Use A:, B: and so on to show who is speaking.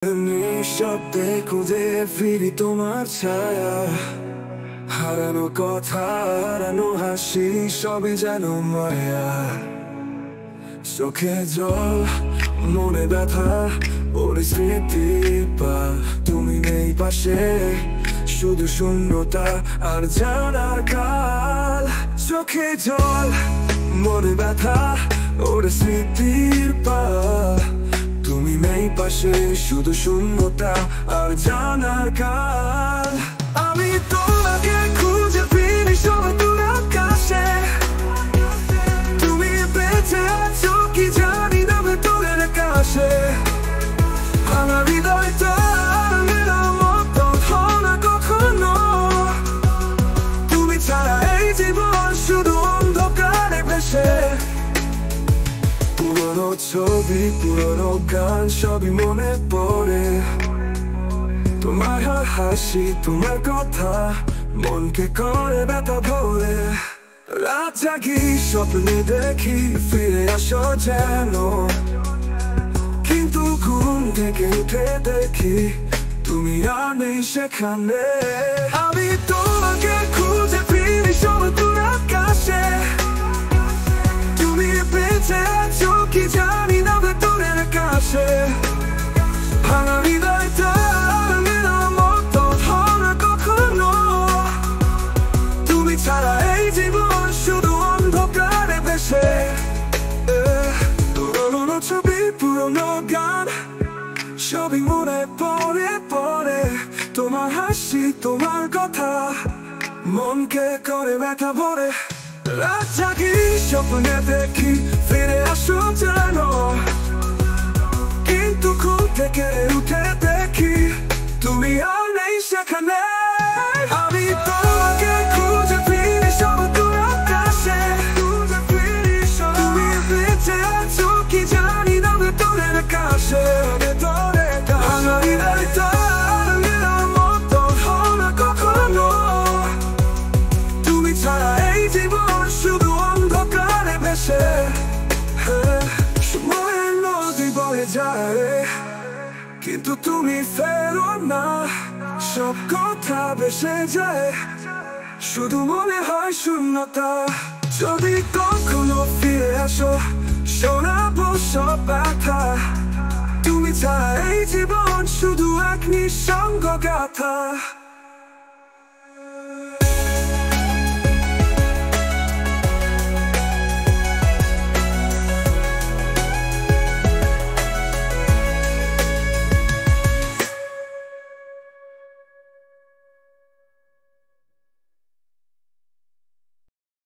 A: নিঃশব্দে খুঁজে ফিরি তোমার ছায়া, হারানো কথা, হারানো হাসি, সবই যেন মায়া। চোখে জল, মনে ব্যথা, পরিস্থিতি পাল, তুমি নেই পাশে, শুধু শূন্যতা আর জানার কাল। চোখে জল, মনে ব্যথা, ওরে স্মৃতির পাল, তুমি নেই পাশে, শুধু শূন্যতা আর জানার কাল। আমি তোমাকে খুঁজে ফিরি সমুদ্র আকাশে, তুমি বেঁচে আছো কি জানি না ভেতরের কাছে। আমার হৃদয়টা মেরার মতো হও না কখনো, তুমি ছাড়া এই জীবন শুধু অন্ধকারে ভেসে। পুরনো ছবি, পুরনো গান, সবই মনে পড়ে, তোমার হাসি, তোমার কথা, মনকে করে ব্যথা ভরে। রাত জাগি, স্বপ্নে দেখি ফিরে আসো যেন, কিন্তু ঘুম থেকে উঠে দেখি তুমি আর নেই সেখানে। আমি তোমাকে খুঁজে ফিরি সমুদ্র আকাশে, তুমি বেঁচে আছো কি জানি না ভেতরের কাছে। ভাঙা হৃদয়টা মেরার মতো হও না কখনো, তুমি ছাড়া এই জীবন শুধু অন্ধকারে ভেসে। পুরনো ছবি, পুরনো গান, সবই মনে পড়ে পড়ে, তোমার হাসি, তোমার কথা, মনকে করে ব্যথা ভরে। রাত জাগি, স্বপ্নে দেখি ফিরে আসো যেন, কিন্তু ঘুম থেকে উঠে দেখি তুমি আর নেই সেখানে। আমি তোমাকে খুঁজে ফিরি সমুদ্র আকাশে, তুমি বেঁচে আছো কি জানি না ভেতরের কাছে। আমার হৃদয়টা মেরার মতো হও না কখনো, তুমি ছাড়া এই জীবন শুধু অন্ধকারে ভেসে। সময়ের নদী বয়ে যায়, কিন্তু তুমি ফেরো না, সব কথা ভেসে যায়, শুধু মনে হয় শূন্যতা। যদি কখনো ফিরে আসো, শোনাবো সব ব্যথা, তুমি ছাড়া এই জীবন